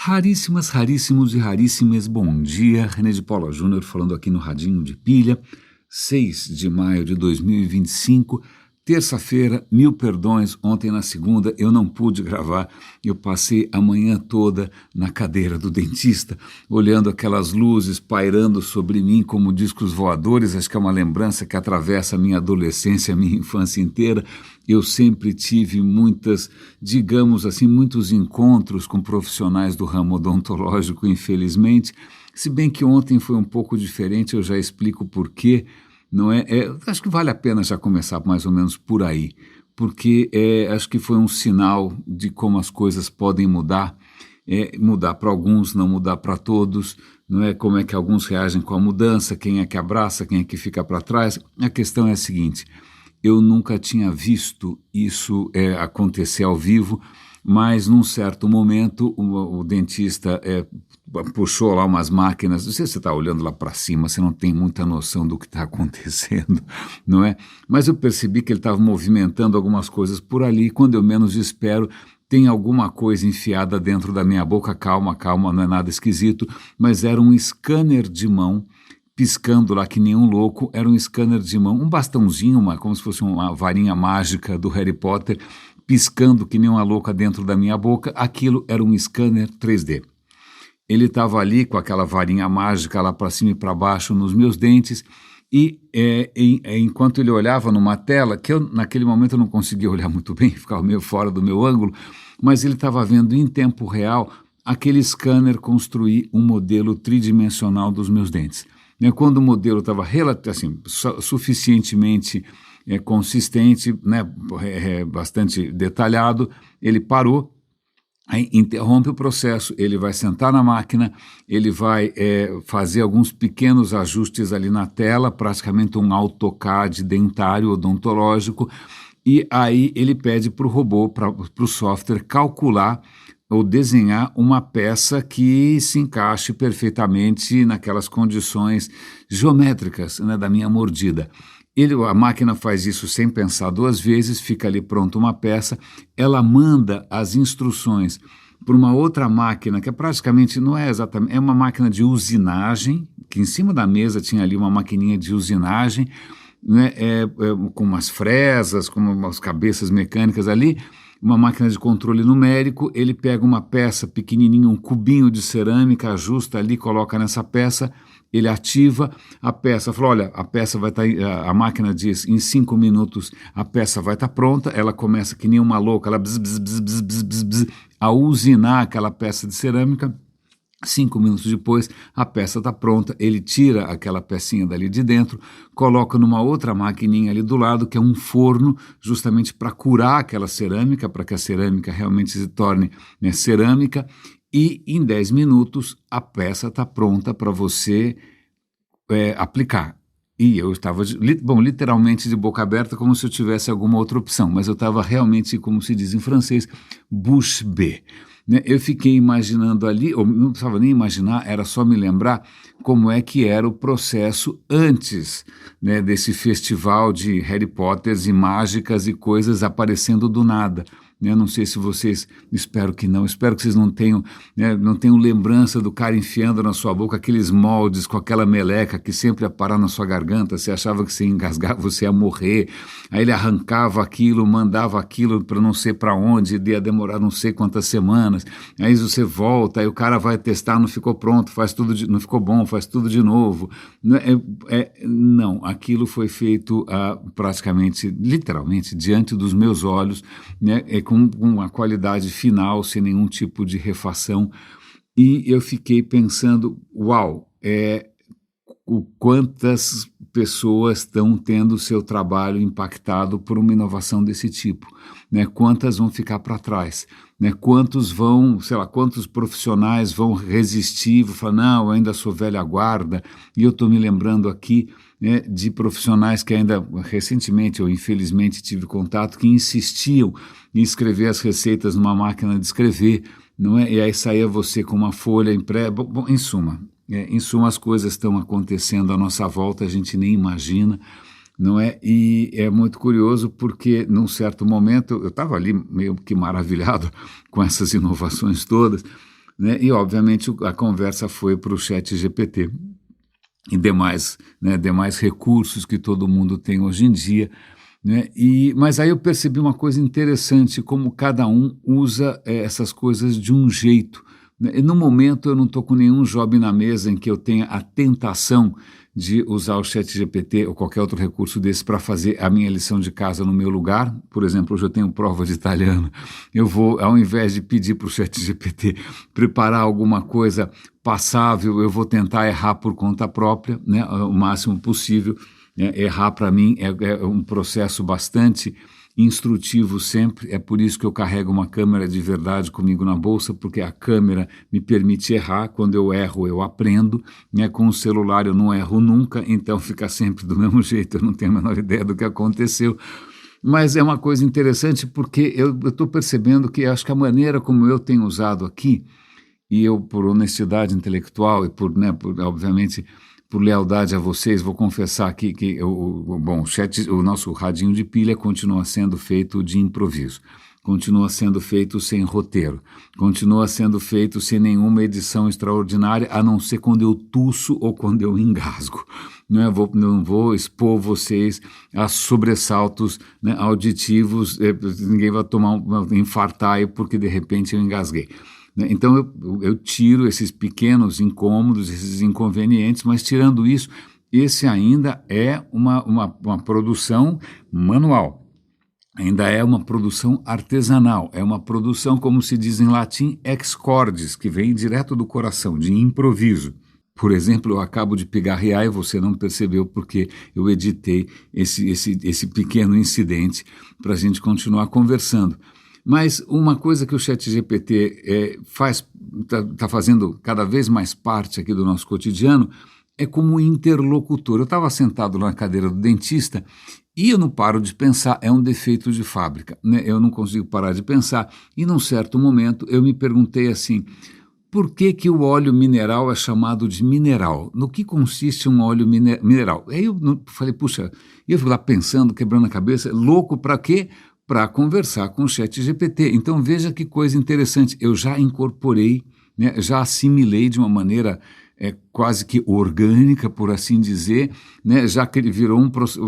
Raríssimas, raríssimos e raríssimas, bom dia. René de Paula Júnior falando aqui no Radinho de Pilha, 6 de maio de 2025, terça-feira, mil perdões, ontem na segunda eu não pude gravar, eu passei a manhã toda na cadeira do dentista, olhando aquelas luzes pairando sobre mim como discos voadores, acho que é uma lembrança que atravessa a minha adolescência, a minha infância inteira. Eu sempre tive muitos encontros com profissionais do ramo odontológico, infelizmente, se bem que ontem foi um pouco diferente, eu já explico por quê. Não é? Acho que vale a pena já começar mais ou menos por aí, porque acho que foi um sinal de como as coisas podem mudar, mudar para alguns, não mudar para todos, não é? Como é que alguns reagem com a mudança, quem é que abraça, quem é que fica para trás. A questão é a seguinte, eu nunca tinha visto isso acontecer ao vivo, mas num certo momento o dentista puxou lá umas máquinas, não sei se você está olhando lá para cima, você não tem muita noção do que está acontecendo, não é? Mas eu percebi que ele estava movimentando algumas coisas por ali, quando eu menos espero, tem alguma coisa enfiada dentro da minha boca, calma, não é nada esquisito, mas era um scanner de mão, piscando lá que nem um louco, era um scanner de mão, um bastãozinho, como se fosse uma varinha mágica do Harry Potter, piscando que nem uma louca dentro da minha boca. Aquilo era um scanner 3D. Ele estava ali com aquela varinha mágica lá para cima e para baixo nos meus dentes e enquanto ele olhava numa tela, que eu naquele momento eu não conseguia olhar muito bem, ficava meio fora do meu ângulo, mas ele estava vendo em tempo real aquele scanner construir um modelo tridimensional dos meus dentes. Quando o modelo estava assim, suficientemente consistente, né, bastante detalhado, ele parou, aí interrompe o processo, ele vai sentar na máquina, ele vai fazer alguns pequenos ajustes ali na tela, praticamente um AutoCAD dentário odontológico, e aí ele pede para o robô, para o software calcular ou desenhar uma peça que se encaixe perfeitamente naquelas condições geométricas, né, da minha mordida. A máquina faz isso sem pensar duas vezes, fica ali pronta uma peça, ela manda as instruções para uma outra máquina, que praticamente não é exatamente, é uma máquina de usinagem, que em cima da mesa tinha ali uma maquininha de usinagem, né, com umas fresas, com umas cabeças mecânicas ali, uma máquina de controle numérico, ele pega uma peça pequenininha, um cubinho de cerâmica, ajusta ali, coloca nessa peça, ele ativa a peça, fala, olha, a peça vai estar, a máquina diz, em 5 minutos a peça vai estar pronta, ela começa que nem uma louca, ela a usinar aquela peça de cerâmica. 5 minutos depois, a peça está pronta, ele tira aquela pecinha dali de dentro, coloca numa outra maquininha ali do lado, que é um forno, justamente para curar aquela cerâmica, para que a cerâmica realmente se torne, né, cerâmica, e em 10 minutos a peça está pronta para você aplicar. E eu estava, literalmente de boca aberta, como se eu tivesse alguma outra opção, mas eu estava realmente, como se diz em francês, bouche bée. Eu fiquei imaginando ali, ou não precisava nem imaginar, era só me lembrar como é que era o processo antes, né, desse festival de Harry Potters e mágicas e coisas aparecendo do nada. Eu não sei se vocês, espero que vocês não tenham lembrança do cara enfiando na sua boca aqueles moldes com aquela meleca que sempre ia parar na sua garganta, você achava que você ia engasgar, você ia morrer, aí ele arrancava aquilo, mandava aquilo para não sei para onde, ia demorar não sei quantas semanas, aí você volta, aí o cara vai testar, não ficou pronto, não ficou bom, faz tudo de novo. Não, aquilo foi feito praticamente, literalmente, diante dos meus olhos, né, com uma qualidade final, sem nenhum tipo de refação, e eu fiquei pensando, uau, quantas pessoas estão tendo o seu trabalho impactado por uma inovação desse tipo, né? Quantas vão ficar para trás, né? Quantos profissionais vão resistir, vão falar, não, eu ainda sou velha guarda, e eu estou me lembrando aqui, né, de profissionais que ainda recentemente ou infelizmente tive contato, que insistiam em escrever as receitas numa máquina de escrever, não é? E aí saía você com uma folha impressa, em suma, as coisas estão acontecendo à nossa volta, a gente nem imagina, não é? E é muito curioso porque, num certo momento, eu estava ali meio que maravilhado com essas inovações todas, né? E, obviamente, a conversa foi para o ChatGPT e demais recursos que todo mundo tem hoje em dia, né? Mas aí eu percebi uma coisa interessante, como cada um usa essas coisas de um jeito, né? E no momento eu não estou com nenhum job na mesa em que eu tenha a tentação de usar o ChatGPT ou qualquer outro recurso desse para fazer a minha lição de casa no meu lugar. Por exemplo, hoje eu tenho prova de italiano, eu vou, ao invés de pedir para o ChatGPT preparar alguma coisa passável, eu vou tentar errar por conta própria, né, o máximo possível. Errar para mim é um processo bastante instrutivo sempre, é por isso que eu carrego uma câmera de verdade comigo na bolsa, porque a câmera me permite errar, quando eu erro eu aprendo, né? Com o celular eu não erro nunca, então fica sempre do mesmo jeito, eu não tenho a menor ideia do que aconteceu. Mas é uma coisa interessante porque eu estou percebendo que acho que a maneira como eu tenho usado aqui, e eu, por honestidade intelectual e obviamente, por lealdade a vocês, vou confessar aqui que o nosso radinho de pilha continua sendo feito de improviso, continua sendo feito sem roteiro, continua sendo feito sem nenhuma edição extraordinária, a não ser quando eu tuço ou quando eu engasgo. Não vou expor vocês a sobressaltos, né, auditivos, ninguém vai infartar aí porque de repente eu engasguei. Então eu tiro esses pequenos incômodos, esses inconvenientes, mas tirando isso, esse ainda é uma produção manual, ainda é uma produção artesanal, é uma produção, como se diz em latim, ex cordis, que vem direto do coração, de improviso. Por exemplo, eu acabo de pigarrear e você não percebeu porque eu editei esse pequeno incidente para a gente continuar conversando. Mas uma coisa que o ChatGPT está fazendo cada vez mais parte aqui do nosso cotidiano é como interlocutor. Eu estava sentado na cadeira do dentista e eu não paro de pensar, é um defeito de fábrica, né? Eu não consigo parar de pensar e num certo momento eu me perguntei assim, por que que o óleo mineral é chamado de mineral? No que consiste um óleo mineral? Aí eu falei, puxa, eu fui lá pensando, quebrando a cabeça, louco para quê? Para conversar com o ChatGPT. Então veja que coisa interessante, eu já incorporei, né, já assimilei de uma maneira quase que orgânica, por assim dizer, né, já que ele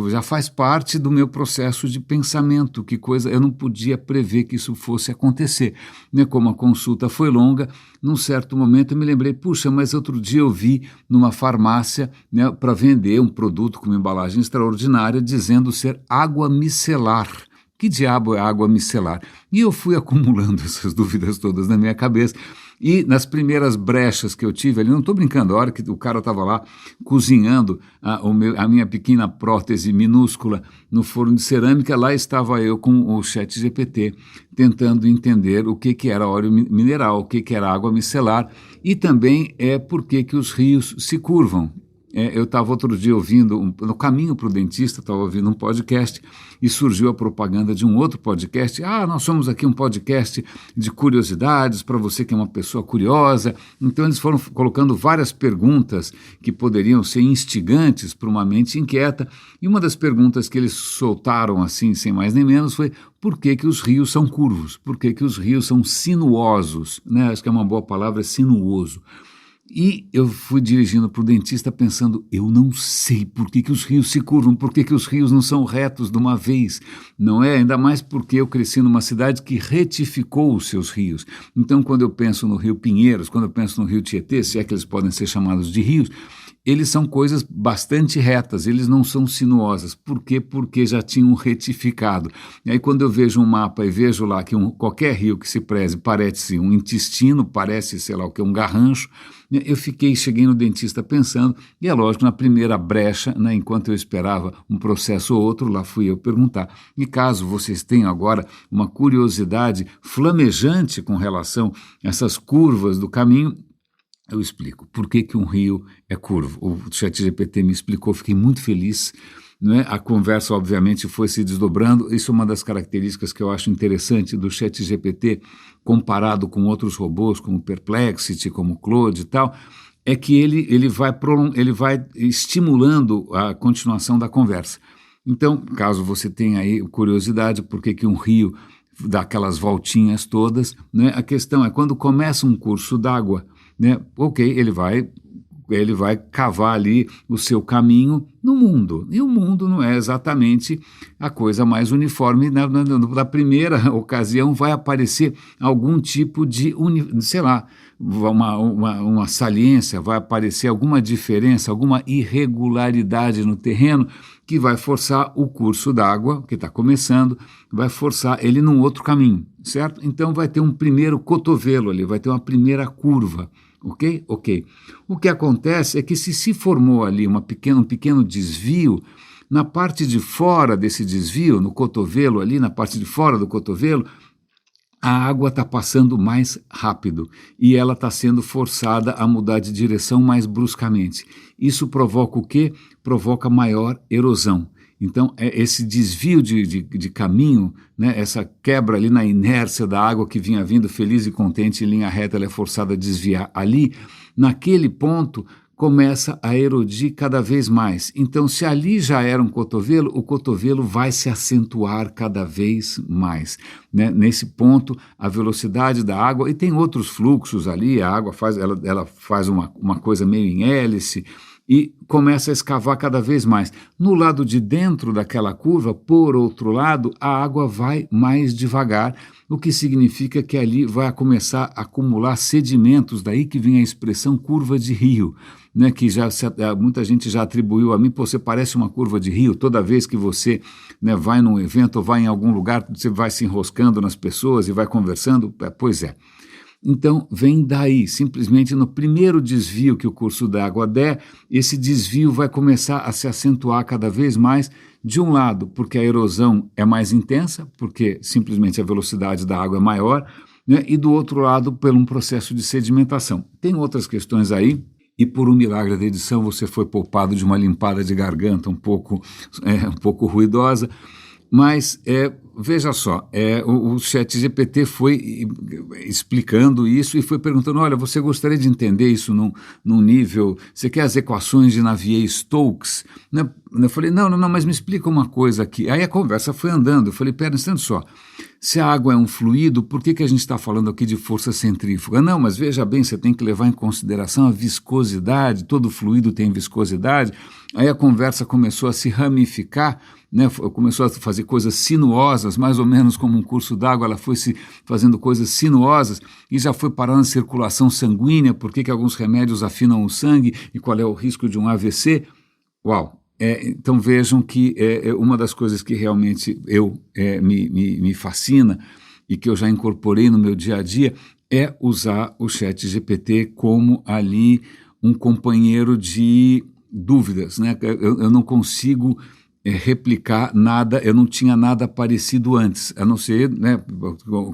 já faz parte do meu processo de pensamento, que coisa, eu não podia prever que isso fosse acontecer, né, como a consulta foi longa, num certo momento eu me lembrei, puxa, mas outro dia eu vi numa farmácia, né, para vender um produto com uma embalagem extraordinária, dizendo ser água micelar. Que diabo é água micelar? E eu fui acumulando essas dúvidas todas na minha cabeça e nas primeiras brechas que eu tive ali, não estou brincando, a hora que o cara estava lá cozinhando a minha pequena prótese minúscula no forno de cerâmica, lá estava eu com o ChatGPT tentando entender o que era óleo mineral, o que era água micelar e também por que os rios se curvam. Eu estava outro dia ouvindo, no caminho para o dentista, estava ouvindo um podcast e surgiu a propaganda de um outro podcast. Nós somos aqui um podcast de curiosidades para você que é uma pessoa curiosa. Então eles foram colocando várias perguntas que poderiam ser instigantes para uma mente inquieta. E uma das perguntas que eles soltaram assim, sem mais nem menos, foi por que que os rios são curvos? Por que que os rios são sinuosos? Né? Acho que é uma boa palavra, sinuoso. E eu fui dirigindo para o dentista pensando, eu não sei por que que os rios se curvam, por que que os rios não são retos de uma vez, não é? Ainda mais porque eu cresci numa cidade que retificou os seus rios. Então, quando eu penso no Rio Pinheiros, quando eu penso no Rio Tietê, se é que eles podem ser chamados de rios, eles são coisas bastante retas, eles não são sinuosas. Por quê? Porque já tinham retificado. E aí quando eu vejo um mapa e vejo lá que qualquer rio que se preze parece um intestino, parece, sei lá o que, um garrancho, cheguei no dentista pensando, e é lógico, na primeira brecha, né, enquanto eu esperava um processo ou outro, lá fui eu perguntar. E caso vocês tenham agora uma curiosidade flamejante com relação a essas curvas do caminho, eu explico por que que um rio é curvo. O ChatGPT me explicou, fiquei muito feliz. Né? A conversa, obviamente, foi se desdobrando. Isso é uma das características que eu acho interessante do ChatGPT, comparado com outros robôs, como Perplexity, como Claude e tal, é que ele vai estimulando a continuação da conversa. Então, caso você tenha aí curiosidade, por que que um rio dá aquelas voltinhas todas, né? A questão é, quando começa um curso d'água, né? Ok, ele vai cavar ali o seu caminho no mundo. E o mundo não é exatamente a coisa mais uniforme. Na primeira ocasião vai aparecer algum tipo de, sei lá, uma saliência, vai aparecer alguma diferença, alguma irregularidade no terreno que vai forçar o curso d'água, que está começando, vai forçar ele num outro caminho, certo? Então vai ter um primeiro cotovelo ali, vai ter uma primeira curva. Ok? Ok. O que acontece é que se formou ali um pequeno desvio, na parte de fora desse desvio, no cotovelo ali, na parte de fora do cotovelo, a água está passando mais rápido e ela está sendo forçada a mudar de direção mais bruscamente. Isso provoca o quê? Provoca maior erosão. Então, esse desvio de caminho, né, essa quebra ali na inércia da água que vinha vindo feliz e contente em linha reta, ela é forçada a desviar ali, naquele ponto começa a erodir cada vez mais. Então, se ali já era um cotovelo, o cotovelo vai se acentuar cada vez mais. Né? Nesse ponto, a velocidade da água, e tem outros fluxos ali, a água ela faz uma coisa meio em hélice, e começa a escavar cada vez mais. No lado de dentro daquela curva, por outro lado, a água vai mais devagar, o que significa que ali vai começar a acumular sedimentos, daí que vem a expressão curva de rio, né, que muita gente já atribuiu a mim, você parece uma curva de rio, toda vez que você, né, vai num evento ou vai em algum lugar, você vai se enroscando nas pessoas e vai conversando, pois é. Então, vem daí, simplesmente no primeiro desvio que o curso d'água der, esse desvio vai começar a se acentuar cada vez mais, de um lado, porque a erosão é mais intensa, porque simplesmente a velocidade da água é maior, né, e do outro lado, por um processo de sedimentação. Tem outras questões aí, e por um milagre da edição você foi poupado de uma limpada de garganta um pouco ruidosa, mas veja só, o ChatGPT foi explicando isso e foi perguntando, olha, você gostaria de entender isso num nível, você quer as equações de Navier-Stokes? Né? Eu falei, não, mas me explica uma coisa aqui. Aí a conversa foi andando, eu falei, pera, um instante só, se a água é um fluido, por que a gente está falando aqui de força centrífuga? Não, mas veja bem, você tem que levar em consideração a viscosidade, todo fluido tem viscosidade. Aí a conversa começou a se ramificar, né, começou a fazer coisas sinuosas, mais ou menos como um curso d'água, ela foi se fazendo coisas sinuosas e já foi parando a circulação sanguínea, por que alguns remédios afinam o sangue e qual é o risco de um AVC. Uau! Então vejam que uma das coisas que realmente me fascina e que eu já incorporei no meu dia a dia é usar o ChatGPT como ali um companheiro de dúvidas, né? Eu não consigo replicar nada, eu não tinha nada parecido antes, a não ser, né,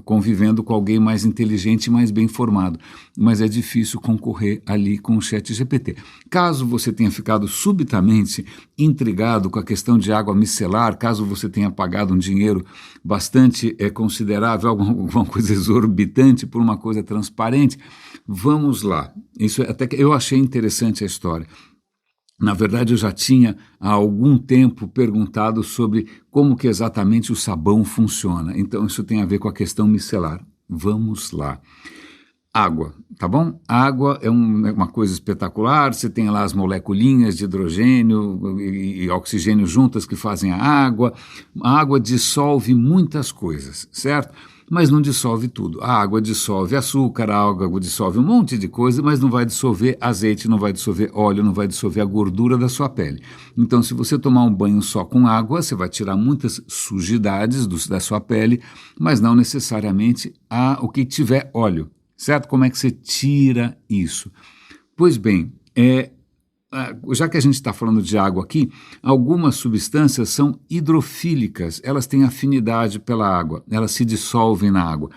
convivendo com alguém mais inteligente, mais bem formado, mas é difícil concorrer ali com o ChatGPT. Caso você tenha ficado subitamente intrigado com a questão de água micelar, caso você tenha pagado um dinheiro bastante considerável, alguma coisa exorbitante por uma coisa transparente, vamos lá. Isso até que eu achei interessante a história. Na verdade, eu já tinha há algum tempo perguntado sobre como que exatamente o sabão funciona. Então, isso tem a ver com a questão micelar. Vamos lá. Água, tá bom? Água é uma coisa espetacular, você tem lá as moleculinhas de hidrogênio e oxigênio juntas que fazem a água. A água dissolve muitas coisas, certo? Mas não dissolve tudo. A água dissolve açúcar, a água dissolve um monte de coisa, mas não vai dissolver azeite, não vai dissolver óleo, não vai dissolver a gordura da sua pele. Então, se você tomar um banho só com água, você vai tirar muitas sujidades da sua pele, mas não necessariamente o que tiver óleo, certo? Como é que você tira isso? Pois bem, já que a gente está falando de água aqui, algumas substâncias são hidrofílicas, elas têm afinidade pela água, elas se dissolvem na água.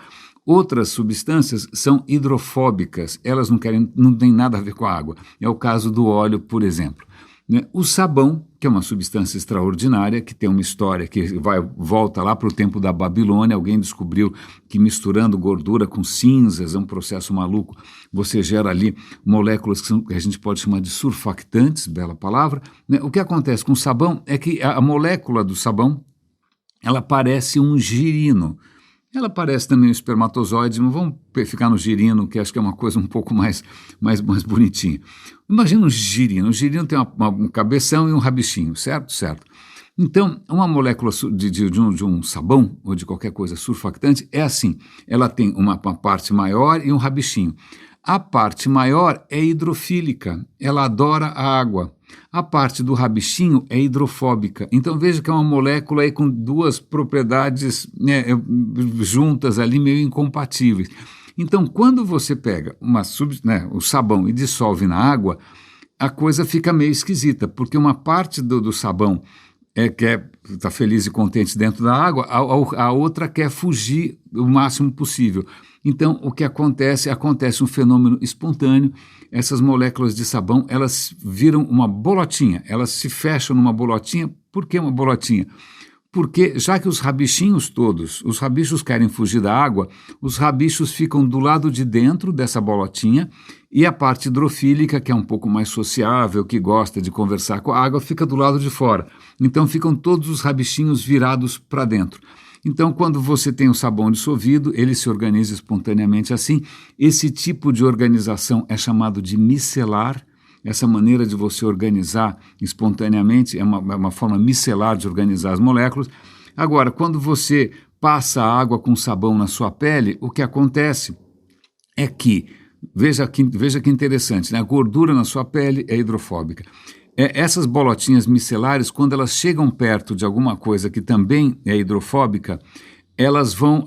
Outras substâncias são hidrofóbicas, elas não têm nada a ver com a água. É o caso do óleo, por exemplo. O sabão, que é uma substância extraordinária, que tem uma história que volta lá para o tempo da Babilônia, alguém descobriu que misturando gordura com cinzas, é um processo maluco, você gera ali moléculas que a gente pode chamar de surfactantes, bela palavra. O que acontece com o sabão é que a molécula do sabão, ela parece um girino. Ela parece também um espermatozoide, mas vamos ficar no girino, que acho que é uma coisa um pouco mais bonitinha. Imagina um girino. O girino tem um cabeção e um rabichinho, certo? Certo. Então, uma molécula de um sabão ou de qualquer coisa surfactante é assim. Ela tem uma parte maior e um rabichinho. A parte maior é hidrofílica, ela adora a água. A parte do rabichinho é hidrofóbica. Então veja que é uma molécula aí com duas propriedades, né, juntas ali, meio incompatíveis. Então quando você pega o sabão e dissolve na água, a coisa fica meio esquisita, porque uma parte do sabão quer estar feliz e contente dentro da água, a outra quer fugir o máximo possível. Então, o que acontece um fenômeno espontâneo. Essas moléculas de sabão, elas viram uma bolotinha, elas se fecham numa bolotinha. Por que uma bolotinha? Porque, já que os rabichos querem fugir da água, os rabichos ficam do lado de dentro dessa bolotinha e a parte hidrofílica, que é um pouco mais sociável, que gosta de conversar com a água, fica do lado de fora. Então, ficam todos os rabichinhos virados para dentro. Então, quando você tem o sabão dissolvido, ele se organiza espontaneamente assim. Esse tipo de organização é chamado de micelar. Essa maneira de você organizar espontaneamente é uma forma micelar de organizar as moléculas. Agora, quando você passa a água com sabão na sua pele, o que acontece é que, veja que interessante, né? A gordura na sua pele é hidrofóbica. Essas bolotinhas micelares, quando elas chegam perto de alguma coisa que também é hidrofóbica,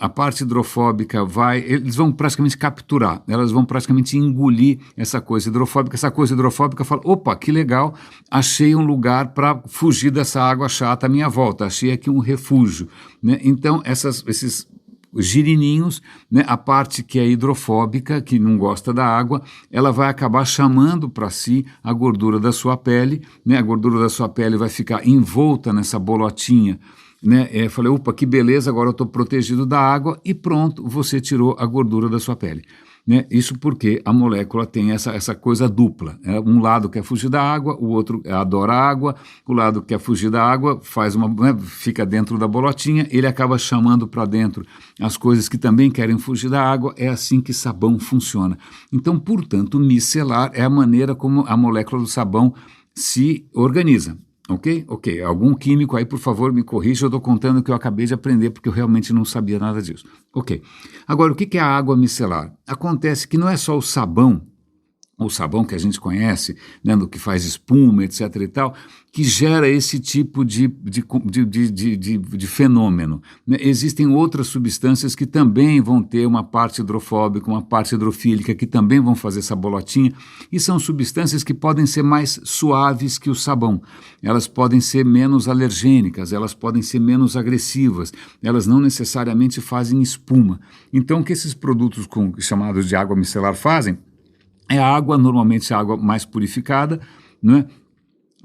a parte hidrofóbica eles vão praticamente capturar, elas vão praticamente engolir essa coisa hidrofóbica fala, opa, que legal, achei um lugar para fugir dessa água chata à minha volta, achei aqui um refúgio, né? Então esses girininhos, né, a parte que é hidrofóbica, que não gosta da água, ela vai acabar chamando para si a gordura da sua pele, né, a gordura da sua pele vai ficar envolta nessa bolotinha, né, falei, opa, que beleza, agora eu estou protegido da água e pronto, você tirou a gordura da sua pele. Né? Isso porque a molécula tem essa coisa dupla. Né? Um lado quer fugir da água, o outro adora a água, o lado que quer fugir da água fica dentro da bolotinha, ele acaba chamando para dentro as coisas que também querem fugir da água, é assim que sabão funciona. Então, portanto, micelar é a maneira como a molécula do sabão se organiza. Ok? Ok. Algum químico aí, por favor, me corrija, eu estou contando o que eu acabei de aprender, porque eu realmente não sabia nada disso. Ok. Agora, o que é a água micelar? Acontece que não é só o sabão que a gente conhece, né, do que faz espuma, etc. e tal, que gera esse tipo de fenômeno. Né? Existem outras substâncias que também vão ter uma parte hidrofóbica, uma parte hidrofílica, que também vão fazer essa bolotinha, e são substâncias que podem ser mais suaves que o sabão. Elas podem ser menos alergênicas, elas podem ser menos agressivas, elas não necessariamente fazem espuma. Então, o que esses produtos chamados de água micelar fazem é a água, normalmente a água mais purificada, né,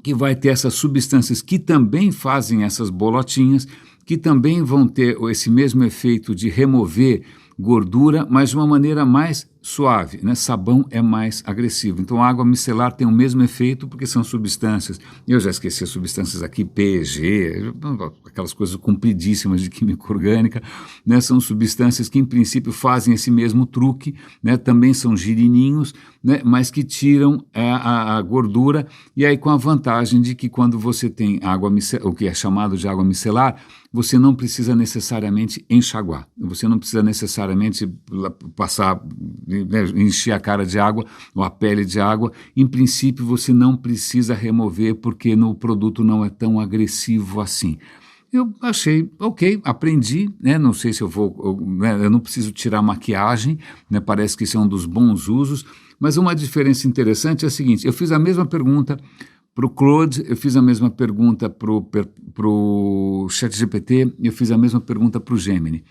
que vai ter essas substâncias que também fazem essas bolotinhas, que também vão ter esse mesmo efeito de remover gordura, mas de uma maneira mais suave, né? Sabão é mais agressivo. Então a água micelar tem o mesmo efeito porque são substâncias, eu já esqueci as substâncias aqui, PEG, aquelas coisas compridíssimas de química orgânica, né? São substâncias que em princípio fazem esse mesmo truque, né? Também são girininhos, né? Mas que tiram a gordura, e aí com a vantagem de que quando você tem água micelar, o que é chamado de água micelar, você não precisa necessariamente enxaguar, você não precisa necessariamente passar, né, encher a cara de água ou a pele de água. Em princípio, você não precisa remover porque o produto não é tão agressivo assim. Eu achei, ok, aprendi, né, não sei se eu não preciso tirar maquiagem, né, parece que isso é um dos bons usos, mas uma diferença interessante é a seguinte, eu fiz a mesma pergunta para o Claude, eu fiz a mesma pergunta para o ChatGPT, eu fiz a mesma pergunta para o Gemini.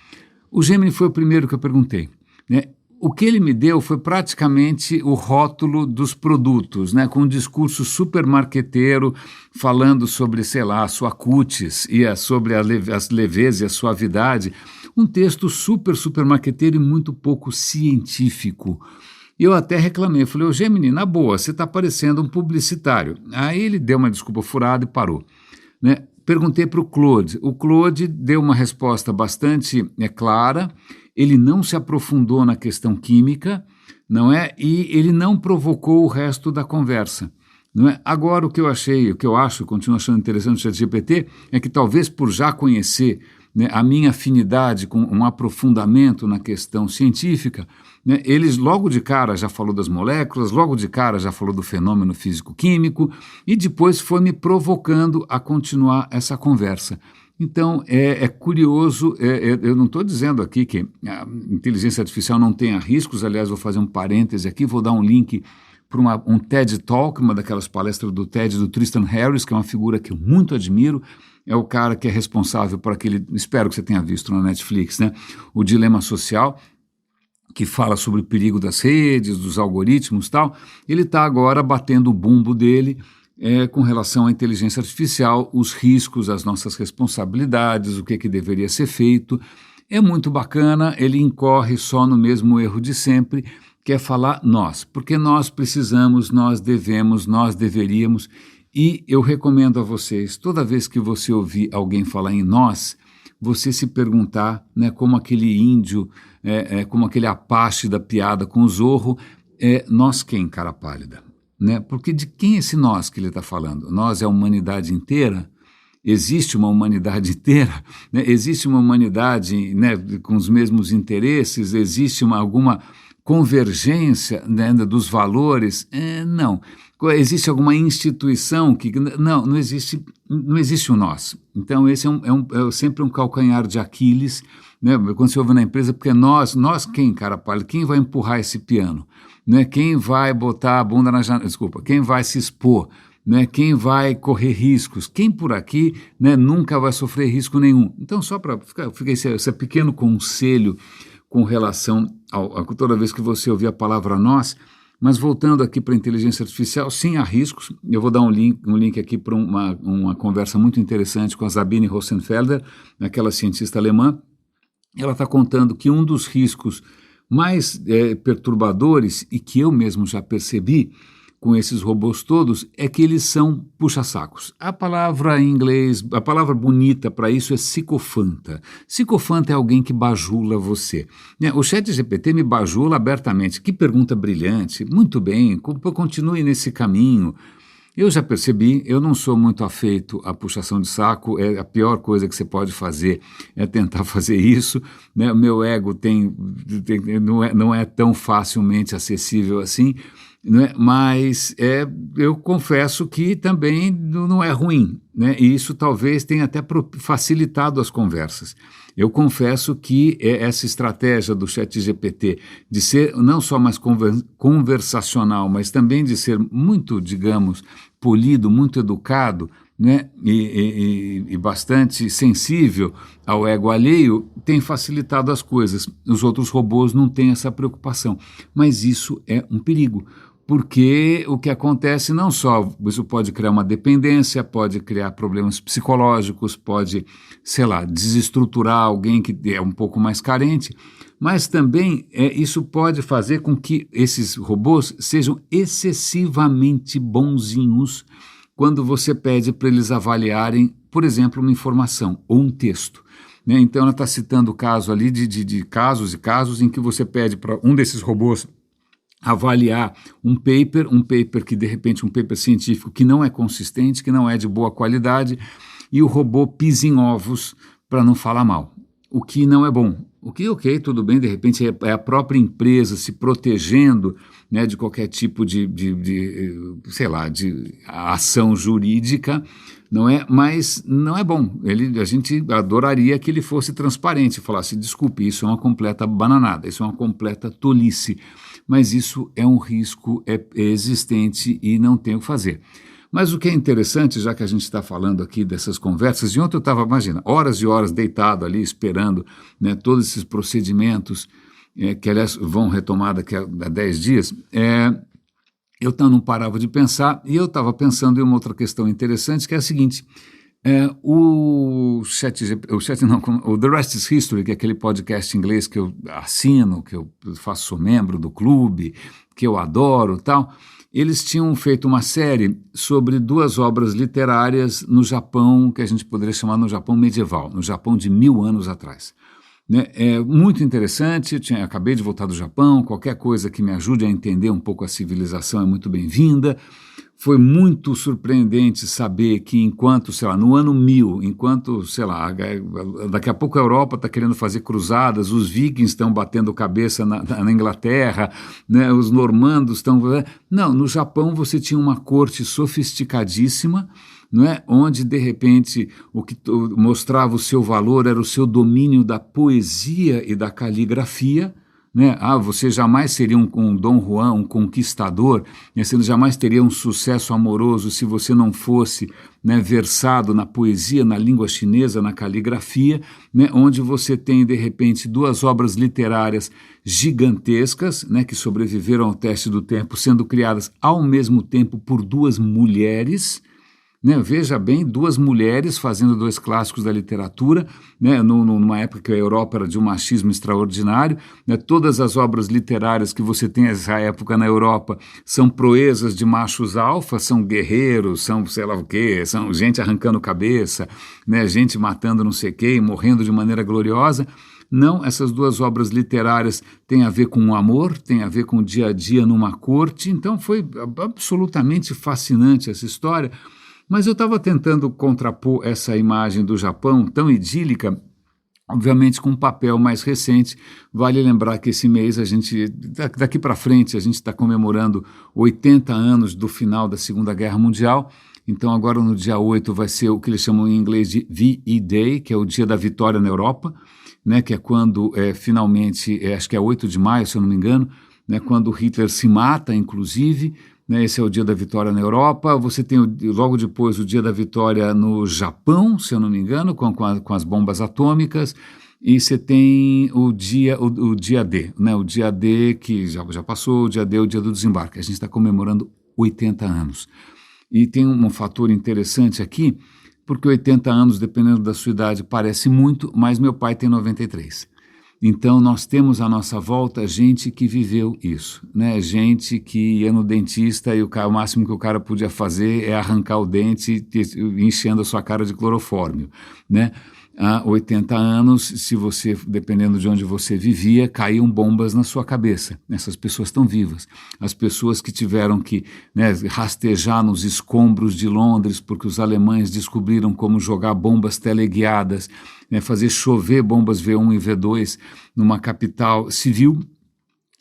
O Gemini foi o primeiro que eu perguntei, né? O que ele me deu foi praticamente o rótulo dos produtos, né, com um discurso super marqueteiro, falando sobre, sei lá, a sua cutis e sobre as leveza e a suavidade. Um texto super marqueteiro e muito pouco científico. Eu até reclamei, eu falei, ô Gemini, na boa, você está parecendo um publicitário. Aí ele deu uma desculpa furada e parou. Né? perguntei para o Claude. O Claude deu uma resposta bastante clara, ele não se aprofundou na questão química, não é? E ele não provocou o resto da conversa. Não é? Agora, o que eu acho, continuo achando interessante no ChatGPT, é que talvez por já conhecer, né, a minha afinidade com um aprofundamento na questão científica, né, eles logo de cara já falou das moléculas, logo de cara já falou do fenômeno físico-químico e depois foi me provocando a continuar essa conversa. Então, é curioso, eu não estou dizendo aqui que a inteligência artificial não tenha riscos, aliás, vou fazer um parêntese aqui, vou dar um link para um TED Talk, uma daquelas palestras do TED do Tristan Harris, que é uma figura que eu muito admiro, é o cara que é responsável por aquele, espero que você tenha visto na Netflix, né, o Dilema Social, que fala sobre o perigo das redes, dos algoritmos e tal. Ele está agora batendo o bumbo dele com relação à inteligência artificial, os riscos, as nossas responsabilidades, o que deveria ser feito. É muito bacana, ele incorre só no mesmo erro de sempre, que é falar nós, porque nós precisamos, nós devemos, nós deveríamos, e eu recomendo a vocês, toda vez que você ouvir alguém falar em nós, você se perguntar, né, como aquele índio, como aquele Apache da piada com o Zorro, nós quem, cara pálida? Né? Porque de quem é esse nós que ele está falando? Nós é a humanidade inteira? Existe uma humanidade inteira? Né? Existe uma humanidade, né, com os mesmos interesses? Existe alguma convergência, né, dos valores? Não. Existe alguma instituição que... Não existe o nós. Então, esse é sempre um calcanhar de Aquiles, né, quando você ouve na empresa, porque nós quem, cara pálida? Quem vai empurrar esse piano? Né? Quem vai botar a bunda na janela? Desculpa, quem vai se expor? Né? Quem vai correr riscos? Quem por aqui, né, nunca vai sofrer risco nenhum? Então, só para ficar esse pequeno conselho com relação a toda vez que você ouvir a palavra nós, mas voltando aqui para a inteligência artificial, sim, há riscos. Eu vou dar um link aqui para uma conversa muito interessante com a Sabine Rosenfelder, aquela cientista alemã. Ela está contando que um dos riscos mais perturbadores, e que eu mesmo já percebi com esses robôs todos, é que eles são puxa-sacos. A palavra em inglês, a palavra bonita para isso é psicofanta. Psicofanta é alguém que bajula você. O ChatGPT me bajula abertamente. Que pergunta brilhante. Muito bem, continue nesse caminho. Eu já percebi, eu não sou muito afeito à puxação de saco, a pior coisa que você pode fazer é tentar fazer isso, né? O meu ego não é tão facilmente acessível assim, né? Mas eu confesso que também não é ruim, né? E isso talvez tenha até facilitado as conversas. Eu confesso que essa estratégia do ChatGPT de ser não só mais conversacional, mas também de ser muito, digamos, polido, muito educado, né, e bastante sensível ao ego alheio, tem facilitado as coisas. Os outros robôs não têm essa preocupação, mas isso é um perigo. Porque o que acontece não só, isso pode criar uma dependência, pode criar problemas psicológicos, pode, sei lá, desestruturar alguém que é um pouco mais carente, mas também isso pode fazer com que esses robôs sejam excessivamente bonzinhos quando você pede para eles avaliarem, por exemplo, uma informação ou um texto. Né? Então ela está citando o caso ali de casos e casos em que você pede para um desses robôs avaliar um paper que de repente um paper científico que não é consistente, que não é de boa qualidade, e o robô pisa em ovos para não falar mal, o que não é bom. O que, ok, tudo bem, de repente é a própria empresa se protegendo, né, de qualquer tipo de ação jurídica, não é? Mas não é bom. A gente adoraria que ele fosse transparente, falasse, desculpe, isso é uma completa bananada, isso é uma completa tolice. Mas isso é um risco existente e não tem o que fazer. Mas o que é interessante, já que a gente está falando aqui dessas conversas, e ontem eu estava, imagina, horas e horas deitado ali, esperando, né, todos esses procedimentos, que aliás vão retomar daqui a 10 dias, eu não parava de pensar, e eu estava pensando em uma outra questão interessante, que é a seguinte: o The Rest is History, que é aquele podcast em inglês que eu assino, sou membro do clube, que eu adoro, tal, eles tinham feito uma série sobre 2 obras literárias no Japão, que a gente poderia chamar no Japão medieval, no Japão de 1000 anos atrás. Né? É muito interessante, acabei de voltar do Japão, qualquer coisa que me ajude a entender um pouco a civilização é muito bem-vinda. Foi muito surpreendente saber que enquanto, sei lá, no ano 1000, enquanto, sei lá, daqui a pouco a Europa está querendo fazer cruzadas, os vikings estão batendo cabeça na Inglaterra, né, os normandos estão... Não, no Japão você tinha uma corte sofisticadíssima, não é? Onde, de repente, o que mostrava o seu valor era o seu domínio da poesia e da caligrafia, né? Você jamais seria um Dom Juan, um conquistador, né? Você jamais teria um sucesso amoroso se você não fosse, né, versado na poesia, na língua chinesa, na caligrafia, né? Onde você tem, de repente, 2 obras literárias gigantescas, né, que sobreviveram ao teste do tempo, sendo criadas ao mesmo tempo por 2 mulheres, né, veja bem, 2 mulheres fazendo 2 clássicos da literatura, né, numa época que a Europa era de um machismo extraordinário, né, todas as obras literárias que você tem nessa época na Europa são proezas de machos alfa, são guerreiros, são sei lá o quê, são gente arrancando cabeça, né, gente matando não sei quem, morrendo de maneira gloriosa. Não, essas 2 obras literárias têm a ver com o amor, têm a ver com o dia a dia numa corte, então foi absolutamente fascinante essa história. Mas eu estava tentando contrapor essa imagem do Japão tão idílica, obviamente com um papel mais recente. Vale lembrar que esse mês, daqui para frente, a gente está comemorando 80 anos do final da Segunda Guerra Mundial. Então agora no dia 8 vai ser o que eles chamam em inglês de VE Day, que é o dia da vitória na Europa, né, que é quando finalmente, acho que é 8 de maio, se eu não me engano, né, quando Hitler se mata, inclusive. Esse é o dia da vitória na Europa. Você tem logo depois o dia da vitória no Japão, se eu não me engano, com as bombas atômicas, e você tem o dia D, né? O dia D que já passou, o dia D é o dia do desembarque. A gente está comemorando 80 anos. E tem um fator interessante aqui, porque 80 anos, dependendo da sua idade, parece muito, mas meu pai tem 93. Então, nós temos à nossa volta gente que viveu isso, né? Gente que ia no dentista e o máximo que o cara podia fazer é arrancar o dente enchendo a sua cara de clorofórmio, né? Há 80 anos, se você, dependendo de onde você vivia, caíam bombas na sua cabeça. Essas pessoas estão vivas. As pessoas que tiveram que, né, rastejar nos escombros de Londres porque os alemães descobriram como jogar bombas teleguiadas, né, fazer chover bombas V1 e V2 numa capital civil.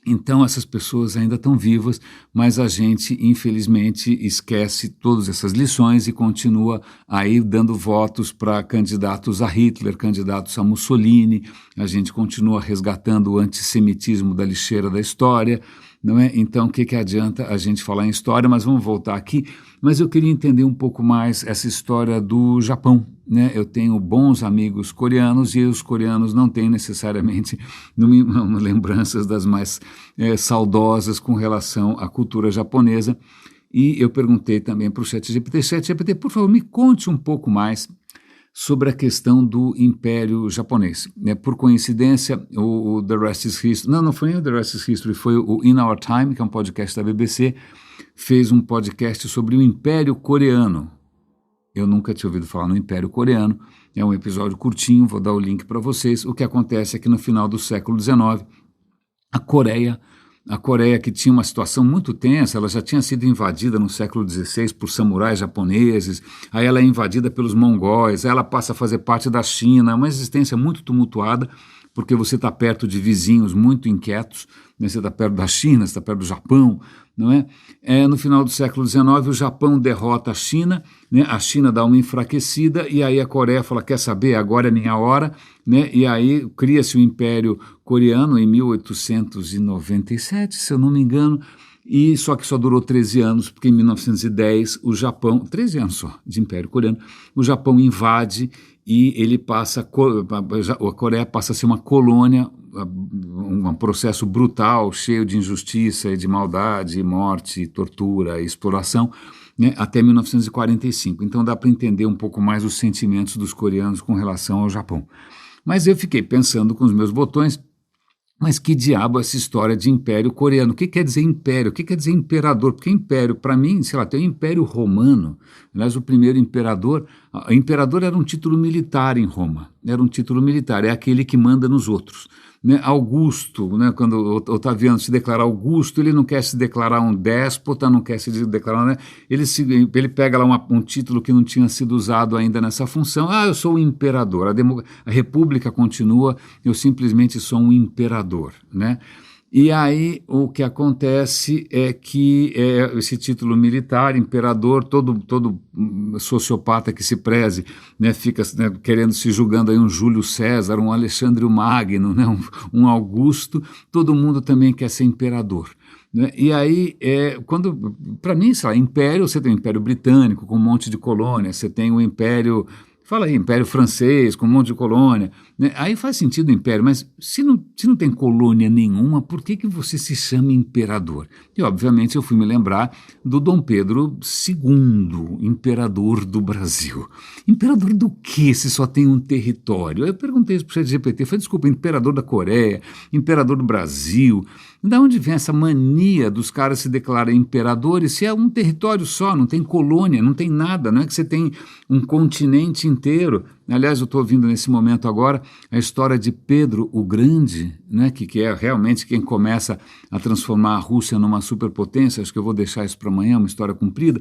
Então essas pessoas ainda estão vivas, mas a gente infelizmente esquece todas essas lições e continua aí dando votos para candidatos a Hitler, candidatos a Mussolini. A gente continua resgatando o antissemitismo da lixeira da história, não é? Então o que adianta a gente falar em história? Mas vamos voltar aqui. Mas eu queria entender um pouco mais essa história do Japão, né? Eu tenho bons amigos coreanos e os coreanos não têm necessariamente lembranças das mais saudosas com relação à cultura japonesa. E eu perguntei também para o ChatGPT, por favor, me conte um pouco mais sobre a questão do Império Japonês. Por coincidência, o The Rest is History, não foi nem o The Rest is History, foi o In Our Time, que é um podcast da BBC, fez um podcast sobre o Império Coreano. Eu nunca tinha ouvido falar no Império Coreano, é um episódio curtinho, vou dar o link para vocês. O que acontece é que no final do século XIX, a Coreia, que tinha uma situação muito tensa, ela já tinha sido invadida no século XVI por samurais japoneses, aí ela é invadida pelos mongóis, aí ela passa a fazer parte da China, uma existência muito tumultuada, porque você está perto de vizinhos muito inquietos, né? Você está perto da China, você está perto do Japão, não é? No final do século XIX, o Japão derrota a China, né? A China dá uma enfraquecida, e aí a Coreia fala, quer saber, agora é minha hora, né? E aí cria-se o Império Coreano em 1897, se eu não me engano, e só que só durou 13 anos, porque em 1910 o Japão, 13 anos só de Império Coreano, o Japão invade e ele passa, a Coreia passa a ser uma colônia, um processo brutal, cheio de injustiça, de maldade, morte, tortura, exploração, né, até 1945. Então dá para entender um pouco mais os sentimentos dos coreanos com relação ao Japão. Mas eu fiquei pensando com os meus botões, Mas que diabo é essa história de Império Coreano? O que quer dizer império? O que quer dizer imperador? Porque império, para mim, sei lá, tem o Império Romano. Aliás, o primeiro imperador, imperador era um título militar em Roma. Era um título militar, é aquele que manda nos outros. Né? Augusto, né? Quando o Otaviano se declara Augusto, ele não quer se declarar um déspota, não quer se declarar, né? Ele pega lá um título que não tinha sido usado ainda nessa função. Ah, eu sou o imperador. A república continua, eu simplesmente sou um imperador, né? E aí o que acontece é que esse título militar, imperador, todo sociopata que se preze, né, fica, né, querendo se julgando aí um Júlio César, um Alexandre o Magno, né, um Augusto, todo mundo também quer ser imperador. Né? E aí, para mim, sei lá, império, você tem o Império Britânico com um monte de colônias, você tem o Império... Fala aí, Império Francês, com um monte de colônia. Né? Aí faz sentido o império, mas se não tem colônia nenhuma, por que você se chama imperador? E, obviamente, eu fui me lembrar do Dom Pedro II, imperador do Brasil. Imperador do quê, se só tem um território? Eu perguntei isso para o ChatGPT, falei, desculpa, imperador da Coreia, imperador do Brasil. Da onde vem essa mania dos caras se declararem imperadores se é um território só, não tem colônia, não tem nada, não é que você tem um continente inteiro. Aliás, eu estou ouvindo nesse momento agora a história de Pedro o Grande, né, que é realmente quem começa a transformar a Rússia numa superpotência. Acho que eu vou deixar isso para amanhã, uma história comprida.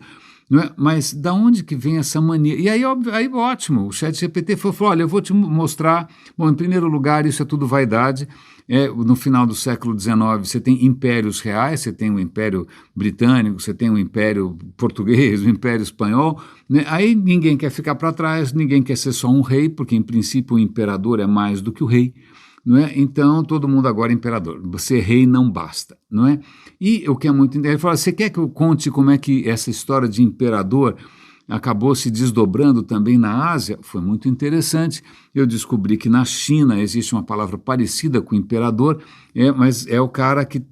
Não é? Mas da onde que vem essa mania? E aí ótimo, o ChatGPT falou, olha, eu vou te mostrar, bom, em primeiro lugar, isso é tudo vaidade. No final do século XIX, você tem impérios reais, você tem o Império Britânico, você tem o Império Português, o Império Espanhol, né? Aí ninguém quer ficar para trás, ninguém quer ser só um rei, porque em princípio o imperador é mais do que o rei, não é? Então todo mundo agora é imperador, ser rei não basta, não é? E o que é muito interessante, ele fala, você quer que eu conte como é que essa história de imperador acabou se desdobrando também na Ásia? Foi muito interessante. Eu descobri que na China existe uma palavra parecida com imperador, mas é o cara que,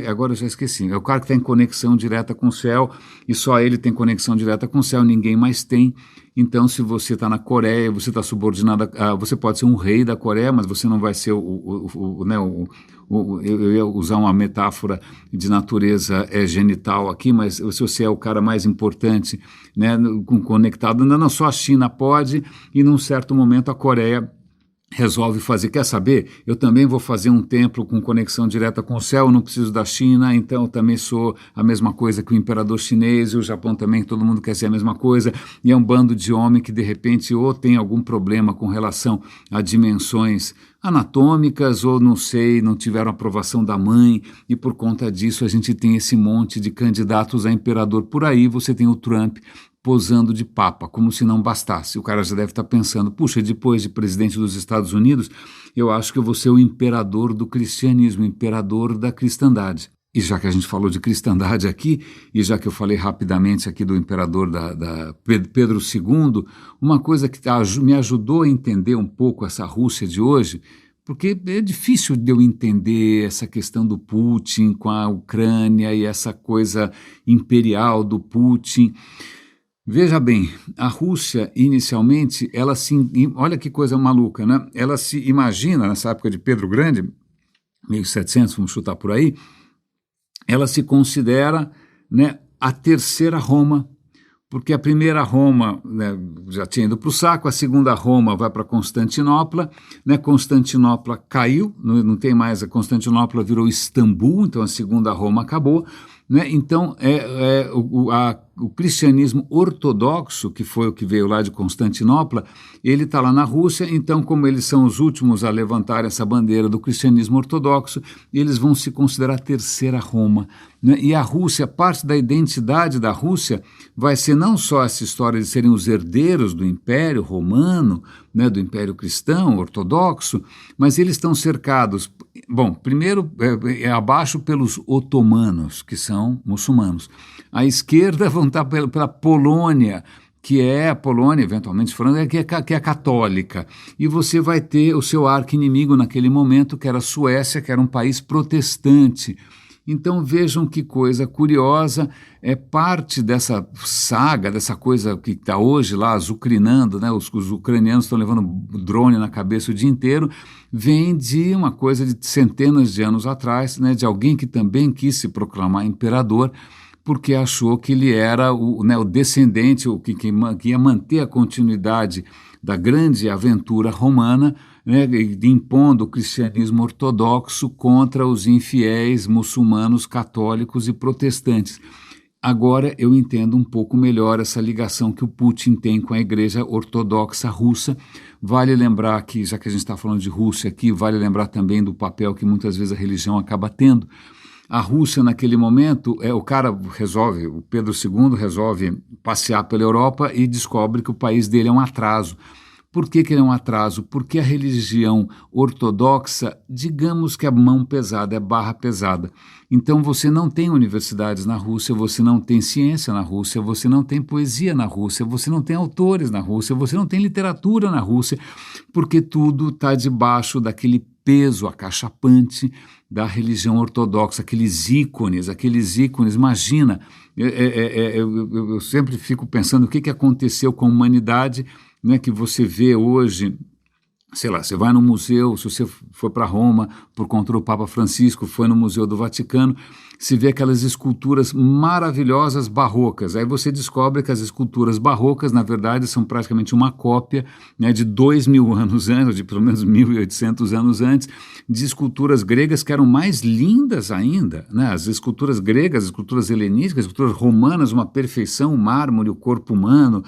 agora eu já esqueci, é o cara que está em conexão direta com o céu, e só ele tem conexão direta com o céu, ninguém mais tem. Então, se você está na Coreia, você está subordinado, você pode ser um rei da Coreia, mas você não vai ser eu ia usar uma metáfora de natureza genital aqui, mas se você é o cara mais importante, né, conectado, não só a China pode, e num certo momento a Coreia resolve fazer, quer saber? Eu também vou fazer um templo com conexão direta com o céu, eu não preciso da China, então eu também sou a mesma coisa que o imperador chinês, e o Japão também, todo mundo quer ser a mesma coisa, e é um bando de homem que de repente ou tem algum problema com relação a dimensões anatômicas, ou não sei, não tiveram aprovação da mãe, e por conta disso a gente tem esse monte de candidatos a imperador por aí. Você tem o Trump posando de papa, como se não bastasse. O cara já deve estar pensando, puxa, depois de presidente dos Estados Unidos, eu acho que eu vou ser o imperador do cristianismo, o imperador da cristandade. E já que a gente falou de cristandade aqui, e já que eu falei rapidamente aqui do imperador da Pedro II, uma coisa que me ajudou a entender um pouco essa Rússia de hoje, porque é difícil de eu entender essa questão do Putin com a Ucrânia e essa coisa imperial do Putin. Veja bem, a Rússia, inicialmente, olha que coisa maluca, né? Ela se imagina, nessa época de Pedro Grande, 1700, vamos chutar por aí, ela se considera, né, a terceira Roma, porque a primeira Roma, né, já tinha ido para o saco, a segunda Roma vai para Constantinopla, né, Constantinopla caiu, não tem mais, a Constantinopla virou Istambul, então a segunda Roma acabou, né, então o cristianismo ortodoxo, que foi o que veio lá de Constantinopla, ele está lá na Rússia, então como eles são os últimos a levantar essa bandeira do cristianismo ortodoxo, eles vão se considerar a terceira Roma, né? E a Rússia, parte da identidade da Rússia vai ser não só essa história de serem os herdeiros do Império Romano, né, do Império Cristão, ortodoxo, mas eles estão cercados, bom, primeiro abaixo pelos otomanos, que são muçulmanos. À esquerda vão estar pela Polônia, que é a Polônia, eventualmente falando, que é católica. E você vai ter o seu arqui-inimigo naquele momento, que era a Suécia, que era um país protestante. Então vejam que coisa curiosa, é parte dessa saga, dessa coisa que está hoje lá azucrinando, né? Os ucranianos estão levando drone na cabeça o dia inteiro, vem de uma coisa de centenas de anos atrás, né? De alguém que também quis se proclamar imperador, porque achou que ele era o descendente, que ia manter a continuidade da grande aventura romana, né, impondo o cristianismo ortodoxo contra os infiéis muçulmanos, católicos e protestantes. Agora eu entendo um pouco melhor essa ligação que o Putin tem com a igreja ortodoxa russa. Vale lembrar que, já que a gente está falando de Rússia aqui, vale lembrar também do papel que muitas vezes a religião acaba tendo. A Rússia, naquele momento, o Pedro II resolve passear pela Europa e descobre que o país dele é um atraso. Por que ele é um atraso? Porque a religião ortodoxa, digamos que é mão pesada, é barra pesada. Então você não tem universidades na Rússia, você não tem ciência na Rússia, você não tem poesia na Rússia, você não tem autores na Rússia, você não tem literatura na Rússia, porque tudo está debaixo daquele peso acachapante da religião ortodoxa, aqueles ícones, imagina, eu sempre fico pensando o que aconteceu com a humanidade, né, que você vê hoje, sei lá, você vai no museu, se você for para Roma por conta do Papa Francisco, foi no Museu do Vaticano, se vê aquelas esculturas maravilhosas barrocas. Aí você descobre que as esculturas barrocas, na verdade, são praticamente uma cópia, né, de 2.000 anos antes, de pelo menos 1.800 anos antes, de esculturas gregas que eram mais lindas ainda, né? As esculturas gregas, as esculturas helenísticas, as esculturas romanas, uma perfeição, o mármore, o corpo humano,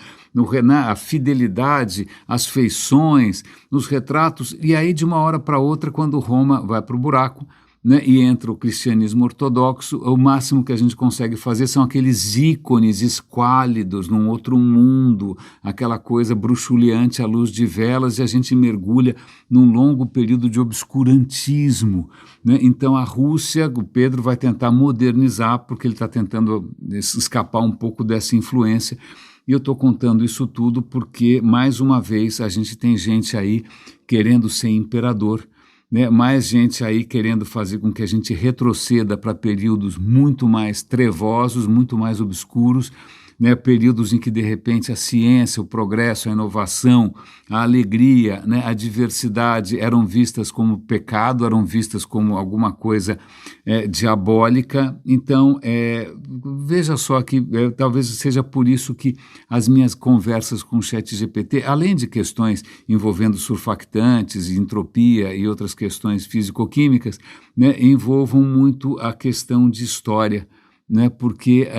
a fidelidade, as feições, nos retratos, e aí de uma hora para outra, quando Roma vai para o buraco, né, e entra o cristianismo ortodoxo, o máximo que a gente consegue fazer são aqueles ícones esquálidos num outro mundo, aquela coisa bruxuleante à luz de velas, e a gente mergulha num longo período de obscurantismo, né? Então a Rússia, o Pedro vai tentar modernizar, porque ele está tentando escapar um pouco dessa influência. E eu estou contando isso tudo porque, mais uma vez, a gente tem gente aí querendo ser imperador, né? Mais gente aí querendo fazer com que a gente retroceda para períodos muito mais trevosos, muito mais obscuros, né? Períodos em que, de repente, a ciência, o progresso, a inovação, a alegria, né? A diversidade eram vistas como pecado, eram vistas como alguma coisa diabólica. Então, veja só que talvez seja por isso que as minhas conversas com o ChatGPT, além de questões envolvendo surfactantes, entropia e outras questões físico-químicas, né, envolvam muito a questão de história, né, porque,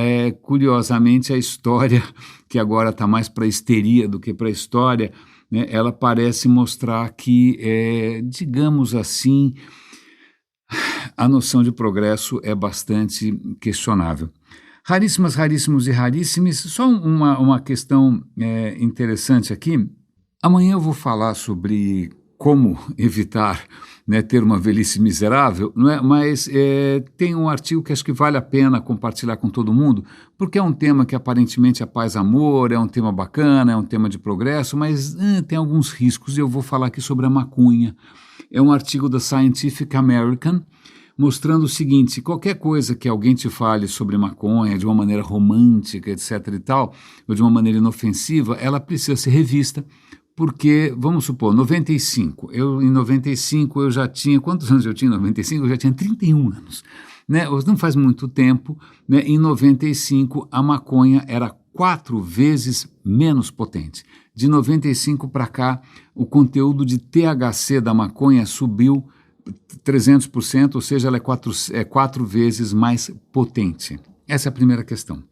curiosamente, a história, que agora está mais para a histeria do que para a história, né, ela parece mostrar que, digamos assim, a noção de progresso é bastante questionável. Raríssimas, raríssimos e raríssimos, só uma questão interessante aqui. Amanhã eu vou falar sobre como evitar, né, ter uma velhice miserável, não é? Mas tem um artigo que acho que vale a pena compartilhar com todo mundo, porque é um tema que aparentemente é paz e amor, é um tema bacana, é um tema de progresso, mas tem alguns riscos, e eu vou falar aqui sobre a maconha. É um artigo da Scientific American, mostrando o seguinte: qualquer coisa que alguém te fale sobre maconha de uma maneira romântica, etc. e tal, ou de uma maneira inofensiva, ela precisa ser revista, porque, vamos supor, 95, em 95 eu já tinha, quantos anos eu tinha em 95? Eu já tinha 31 anos, né? Não faz muito tempo, né? Em 95 a maconha era 4 vezes menos potente. De 95 para cá, o conteúdo de THC da maconha subiu 300%, ou seja, ela é 4 vezes mais potente. Essa é a primeira questão.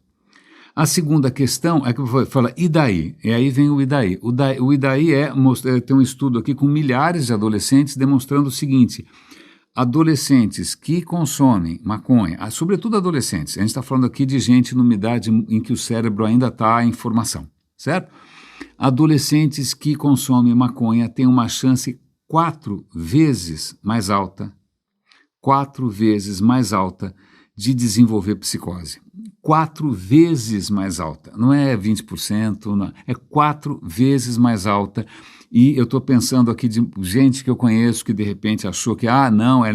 A segunda questão é que fala, e daí? E aí vem o e daí. O e daí tem um estudo aqui com milhares de adolescentes demonstrando o seguinte: adolescentes que consomem maconha, sobretudo adolescentes, a gente está falando aqui de gente numa idade em que o cérebro ainda está em formação, certo? Adolescentes que consomem maconha têm uma chance 4 vezes mais alta de desenvolver psicose. 4 vezes mais alta, não é 20%, não, é 4 vezes mais alta. E eu estou pensando aqui de gente que eu conheço que de repente achou que, não, é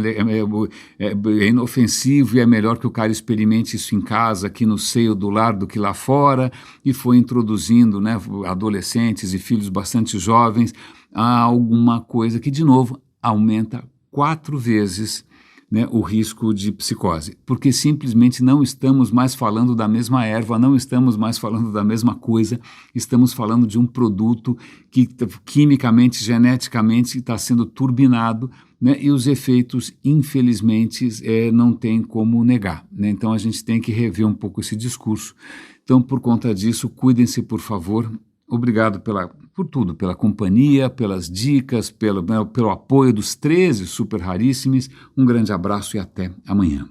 inofensivo e é melhor que o cara experimente isso em casa, aqui no seio do lar, do que lá fora, e foi introduzindo, né, adolescentes e filhos bastante jovens a alguma coisa que, de novo, aumenta 4 vezes, né, o risco de psicose, porque simplesmente não estamos mais falando da mesma erva, não estamos mais falando da mesma coisa, estamos falando de um produto que quimicamente, geneticamente está sendo turbinado, né, e os efeitos, infelizmente, não tem como negar, né? Então a gente tem que rever um pouco esse discurso. Então, por conta disso, cuidem-se, por favor. Obrigado por tudo, pela companhia, pelas dicas, pelo apoio dos 13 super raríssimos. Um grande abraço e até amanhã.